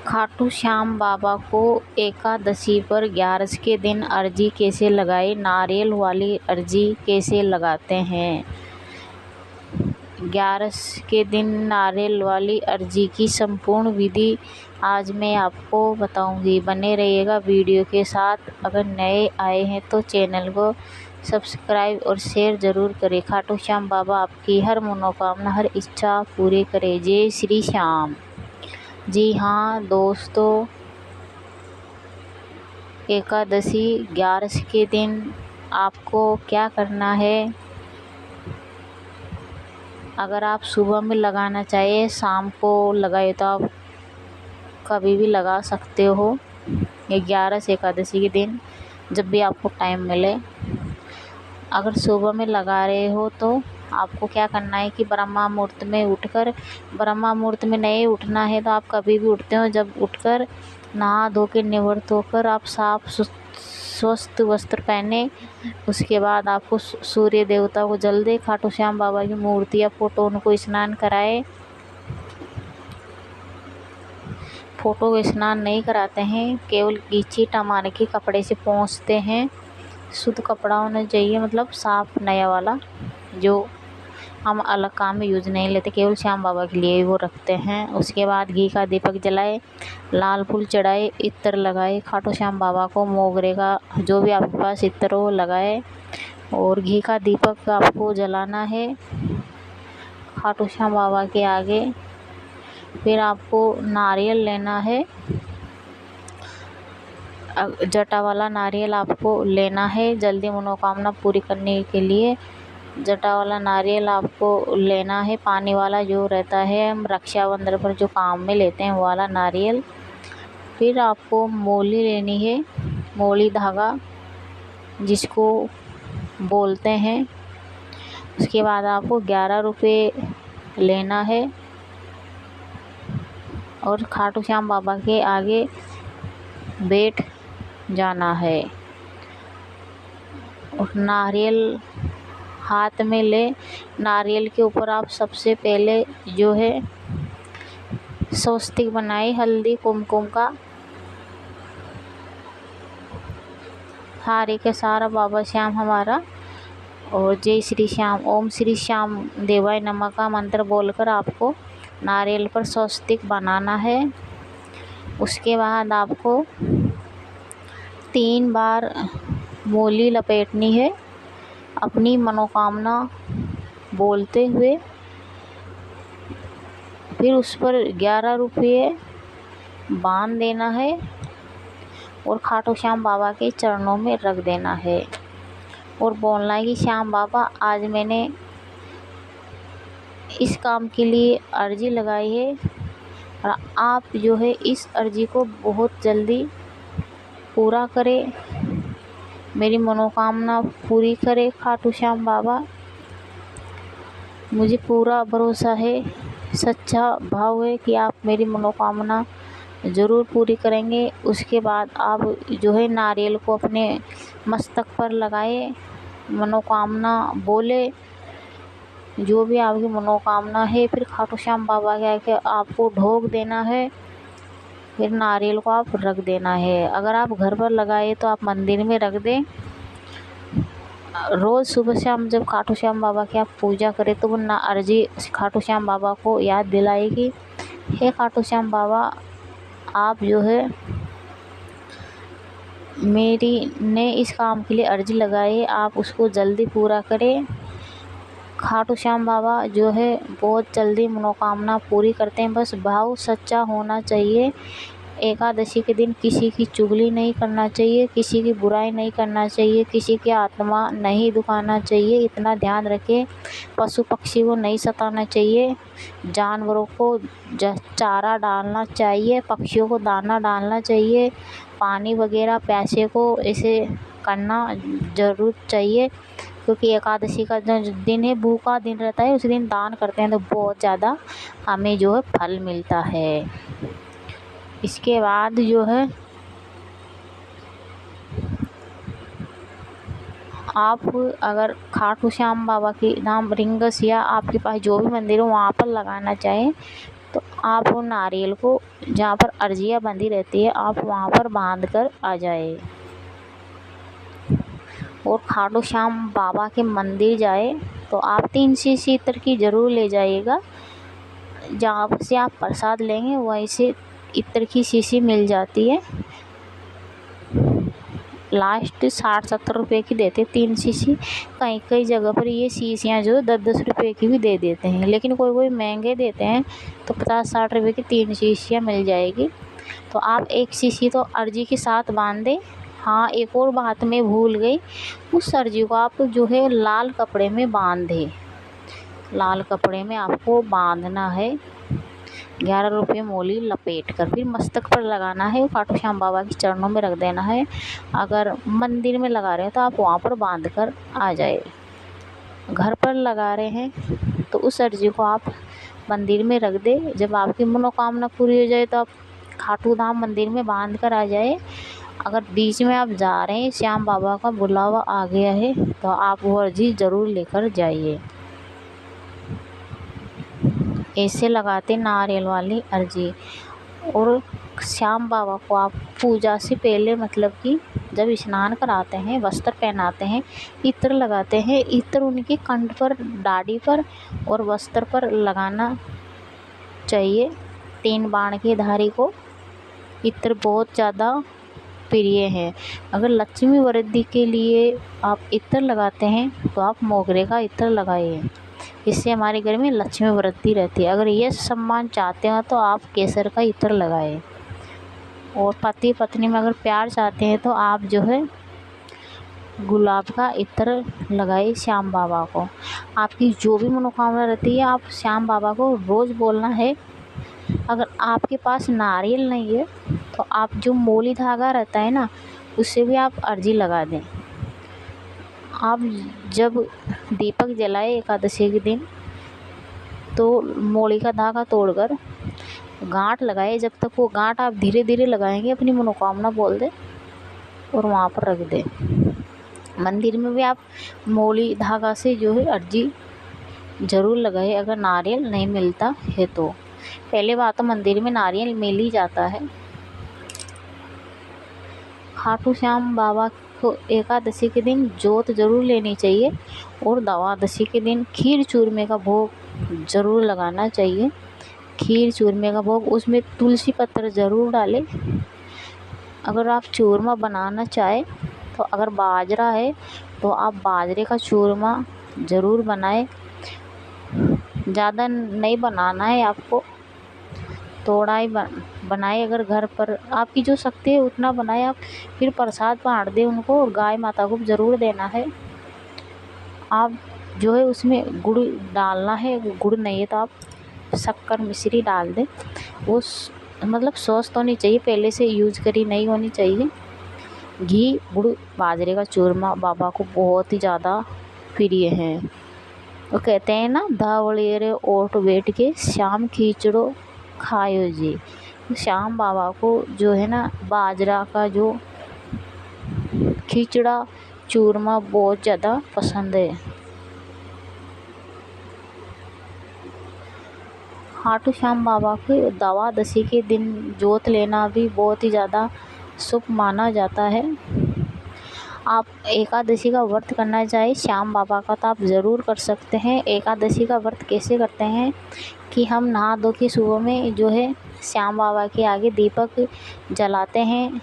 खाटू श्याम बाबा को एकादशी पर 11 के दिन अर्जी कैसे लगाएं, नारियल वाली अर्जी कैसे लगाते हैं। 11 के दिन नारियल वाली अर्जी की संपूर्ण विधि आज मैं आपको बताऊंगी। बने रहिएगा वीडियो के साथ। अगर नए आए हैं तो चैनल को सब्सक्राइब और शेयर ज़रूर करें। खाटू श्याम बाबा आपकी हर मनोकामना, हर इच्छा पूरी करे। जय श्री श्याम। जी हाँ दोस्तों, एकादशी 11 के दिन आपको क्या करना है। अगर आप सुबह में लगाना चाहे, शाम को लगाए तो आप कभी भी लगा सकते हो। ये 11 एकादशी के दिन जब भी आपको टाइम मिले। अगर सुबह में लगा रहे हो तो आपको क्या करना है कि ब्रह्मा मुहूर्त में उठकर, ब्रह्मा मुहूर्त में नहीं उठना है तो आप कभी भी उठते हो, जब उठकर नहा धो के निवृत्त होकर आप साफ स्वस्थ वस्त्र पहने। उसके बाद आपको सूर्य देवता को जल दे, खाटू श्याम बाबा की मूर्ति या फोटो उनको स्नान कराए। फोटो को स्नान नहीं कराते हैं, केवल कीची टमाने के कपड़े से पोंछते हैं। शुद्ध कपड़ा होना चाहिए, मतलब साफ नया वाला, जो हम अलग काम में यूज़ नहीं लेते, केवल श्याम बाबा के लिए वो रखते हैं। उसके बाद घी का दीपक जलाए, लाल फूल चढ़ाए, इत्र लगाए। खाटू श्याम बाबा को मोगरे का जो भी आपके पास इत्र हो लगाए और घी का दीपक आपको जलाना है खाटू श्याम बाबा के आगे। फिर आपको नारियल लेना है, जटा वाला नारियल आपको लेना है जल्दी मनोकामना पूरी करने के लिए। जटा वाला नारियल आपको लेना है, पानी वाला जो रहता है, हम रक्षाबंधन पर जो काम में लेते हैं वो वाला नारियल। फिर आपको मोली लेनी है, मोली धागा जिसको बोलते हैं। उसके बाद आपको 11 रुपये लेना है और खाटू श्याम बाबा के आगे बैठ जाना है और नारियल हाथ में ले। नारियल के ऊपर आप सबसे पहले जो है स्वस्तिक बनाए, हल्दी कुमकुम का। हरे के सारा बाबा श्याम हमारा और जय श्री श्याम, ओम श्री श्याम देवाय नमः का मंत्र बोलकर आपको नारियल पर स्वस्तिक बनाना है। उसके बाद आपको 3 बार मोली लपेटनी है अपनी मनोकामना बोलते हुए। फिर उस पर 11 रुपये बांध देना है और खाटू श्याम बाबा के चरणों में रख देना है और बोलना है कि श्याम बाबा, आज मैंने इस काम के लिए अर्जी लगाई है और आप जो है इस अर्जी को बहुत जल्दी पूरा करें, मेरी मनोकामना पूरी करे खाटू श्याम बाबा। मुझे पूरा भरोसा है, सच्चा भाव है कि आप मेरी मनोकामना ज़रूर पूरी करेंगे। उसके बाद आप जो है नारियल को अपने मस्तक पर लगाए, मनोकामना बोले जो भी आपकी मनोकामना है। फिर खाटू श्याम बाबा के आके आपको ढोक देना है, फिर नारियल को आप रख देना है। अगर आप घर पर लगाए तो आप मंदिर में रख दें। रोज़ सुबह शाम जब खाटू श्याम बाबा की आप पूजा करें तो वो ना अर्जी खाटू श्याम बाबा को याद दिलाएगी, हे खाटू श्याम बाबा, आप जो है मेरी ने इस काम के लिए अर्जी लगाई है, आप उसको जल्दी पूरा करें। खाटू श्याम बाबा जो है बहुत जल्दी मनोकामना पूरी करते हैं, बस भाव सच्चा होना चाहिए। एकादशी के दिन किसी की चुगली नहीं करना चाहिए, किसी की बुराई नहीं करना चाहिए, किसी की आत्मा नहीं दुखाना चाहिए, इतना ध्यान रखें। पशु पक्षी को नहीं सताना चाहिए, जानवरों को चारा डालना चाहिए, पक्षियों को दाना डालना चाहिए, पानी वगैरह प्यासे को ऐसे करना ज़रूर चाहिए, क्योंकि एकादशी का जो दिन है भूखा दिन रहता है, उस दिन दान करते हैं तो बहुत ज़्यादा हमें जो है फल मिलता है। इसके बाद जो है आप अगर खाटू श्याम बाबा की नाम रिंगस या आपके पास जो भी मंदिर हो वहाँ पर लगाना चाहें तो आप वो नारियल को जहाँ पर अर्जियाँ बंधी रहती है आप वहाँ पर बांध कर आ जाए और खाटू श्याम बाबा के मंदिर जाए तो आप 3 शीशी इत्र की ज़रूर ले जाइएगा। जहाँ से आप प्रसाद लेंगे वहीं से इत्र की शीशी मिल जाती है। लास्ट 60-70 रुपये की देते 3 शीशी। कई कई जगह पर ये शीशियाँ जो 10-10 रुपये की भी दे देते हैं, लेकिन कोई कोई महंगे देते हैं तो 50-60 रुपये की 3 शीशियाँ मिल जाएगी। तो आप 1 शीशी तो अर्जी के साथ बांध दें। हाँ, एक और बात मैं भूल गई, उस अर्जी को आप जो है लाल कपड़े में बांधे। लाल कपड़े में आपको बांधना है, 11 रुपये मोली लपेट कर फिर मस्तक पर लगाना है, खाटू श्याम बाबा के चरणों में रख देना है। अगर मंदिर में लगा रहे हैं तो आप वहाँ पर बांध कर आ जाए। घर पर लगा रहे हैं तो उस अर्जी को आप मंदिर में रख दे। जब आपकी मनोकामना पूरी हो जाए तो आप खाटू धाम मंदिर में बांध कर आ जाए। अगर बीच में आप जा रहे हैं, श्याम बाबा का बुलावा आ गया है, तो आप वो अर्जी ज़रूर लेकर जाइए। ऐसे लगाते नारियल वाली अर्जी। और श्याम बाबा को आप पूजा से पहले मतलब कि जब स्नान कराते हैं, वस्त्र पहनाते हैं, इत्र लगाते हैं। इत्र उनके कंठ पर, दाढ़ी पर और वस्त्र पर लगाना चाहिए। 3 बाण की धारी को इत्र बहुत ज़्यादा प्रिय है। अगर लक्ष्मी वृद्धि के लिए आप इत्र लगाते हैं तो आप मोगरे का इत्र लगाइए, इससे हमारे घर में लक्ष्मी वृद्धि रहती है। अगर यश सम्मान चाहते हो तो आप केसर का इत्र लगाएं। और पति पत्नी में अगर प्यार चाहते हैं तो आप जो है गुलाब का इत्र लगाइए श्याम बाबा को। आपकी जो भी मनोकामना रहती है आप श्याम बाबा को रोज़ बोलना है। अगर आपके पास नारियल नहीं है तो आप जो मोली धागा रहता है ना, उससे भी आप अर्जी लगा दें। आप जब दीपक जलाए एकादशी के दिन तो मोली का धागा तोड़कर गांठ लगाए। जब तक वो गांठ आप धीरे धीरे लगाएंगे, अपनी मनोकामना बोल दें और वहाँ पर रख दें। मंदिर में भी आप मोली धागा से जो है अर्जी ज़रूर लगाए अगर नारियल नहीं मिलता है तो। पहले बात तो मंदिर में नारियल मिल ही जाता है। खाटू श्याम बाबा को एकादशी के दिन जोत ज़रूर लेनी चाहिए और द्वादशी के दिन खीर चूरमे का भोग ज़रूर लगाना चाहिए। खीर चूरमे का भोग, उसमें तुलसी पत्र ज़रूर डालें। अगर आप चूरमा बनाना चाहें तो अगर बाजरा है तो आप बाजरे का चूरमा ज़रूर बनाएं। ज़्यादा नहीं बनाना है आपको, थोड़ा ही बनाए। अगर घर पर आपकी जो शक्ति है उतना बनाए आप। फिर प्रसाद बांट दें उनको और गाय माता को ज़रूर देना है। आप जो है उसमें गुड़ डालना है, गुड़ नहीं है तो आप शक्कर मिश्री डाल दें। वो मतलब सॉस तो नहीं चाहिए, पहले से यूज करी नहीं होनी चाहिए। घी गुड़ बाजरे का चूरमा बाबा को बहुत ही ज़्यादा प्रिय है। वो कहते हैं ना, धावड़ेरे ओट बैठ के शाम खींचड़ो खायो जी। श्याम बाबा को जो है ना बाजरा का जो खिचड़ा चूरमा बहुत ज़्यादा पसंद है। खाटू श्याम बाबा के द्वादशी के दिन जोत लेना भी बहुत ही ज़्यादा शुभ माना जाता है। आप एकादशी का व्रत करना चाहे श्याम बाबा का तो आप ज़रूर कर सकते हैं। एकादशी का व्रत कैसे करते हैं कि हम नहा धो के सुबह में जो है श्याम बाबा के आगे दीपक जलाते हैं,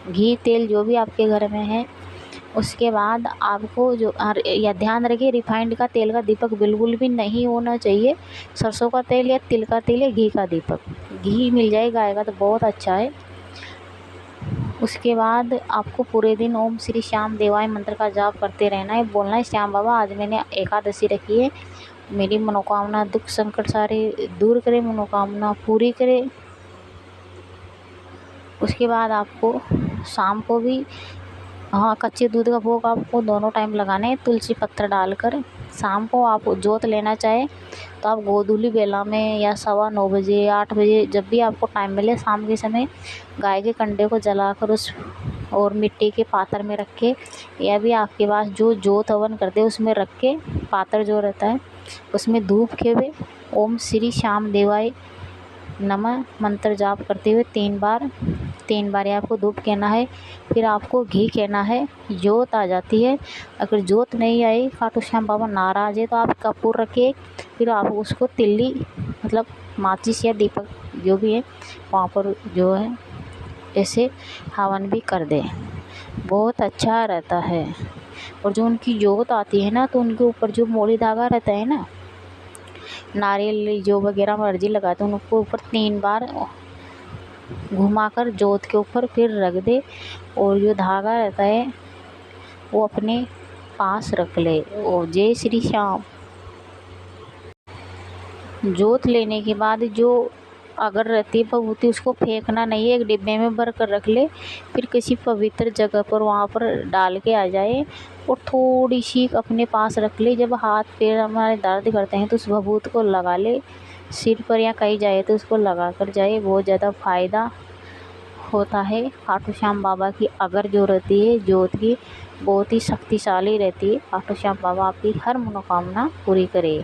घी तेल जो भी आपके घर में है। उसके बाद आपको जो या ध्यान रखिए, रिफाइंड का तेल का दीपक बिल्कुल भी नहीं होना चाहिए। सरसों का तेल या तिल का तेल या घी का दीपक, घी मिल जाए गाय का तो बहुत अच्छा है। उसके बाद आपको पूरे दिन ओम श्री श्याम देवाय मंत्र का जाप करते रहना है। बोलना है, श्याम बाबा आज मैंने एकादशी रखी है, मेरी मनोकामना दुख संकट सारे दूर करे, मनोकामना पूरी करे। उसके बाद आपको शाम को भी कच्चे दूध का भोग आपको दोनों टाइम लगाना है तुलसी पत्र डालकर। शाम को आप जोत लेना चाहे तो आप गोधूली बेला में या 9:15 बजे 8 बजे जब भी आपको टाइम मिले शाम के समय गाय के कंडे को जलाकर उस और मिट्टी के पात्र में रख के, या भी आपके पास जो जोत हवन करते हैं उसमें रख के, पात्र जो रहता है उसमें धूप खेवे, ओम श्री श्याम देवाय नमः मंत्र जाप करते हुए 3 बार ये आपको धूप कहना है। फिर आपको घी कहना है। जोत आ जाती है, अगर जोत नहीं आई, खाटू श्याम बाबा नाराज़ है, तो आप कपूर रखिए। फिर आप उसको तिल्ली मतलब माचिस या दीपक जो भी है वहाँ पर जो है ऐसे हवन भी कर दें, बहुत अच्छा रहता है। और जो उनकी जोत आती है ना, तो उनके ऊपर जो मोली धागा रहता है ना, नारियल जो वगैरह मर्जी लगाते हैं, उनको ऊपर 3 बार घुमाकर जोत के ऊपर फिर रख दे, और जो धागा रहता है वो अपने पास रख ले। और जय श्री श्याम। जोत लेने के बाद जो अगर रहती है भभूति, उसको फेंकना नहीं है, एक डिब्बे में भर कर रख ले। फिर किसी पवित्र जगह पर वहाँ पर डाल के आ जाए, और थोड़ी सी अपने पास रख ले। जब हाथ पैर हमारे दर्द करते हैं तो उस भभूत को लगा ले, सिर पर या कहीं जाए तो उसको लगा कर जाए, बहुत ज़्यादा फ़ायदा होता है। खाटू श्याम बाबा की अगर जो रहती है जोत की, बहुत ही शक्तिशाली रहती है। खाटू श्याम बाबा आपकी हर मनोकामना पूरी करे।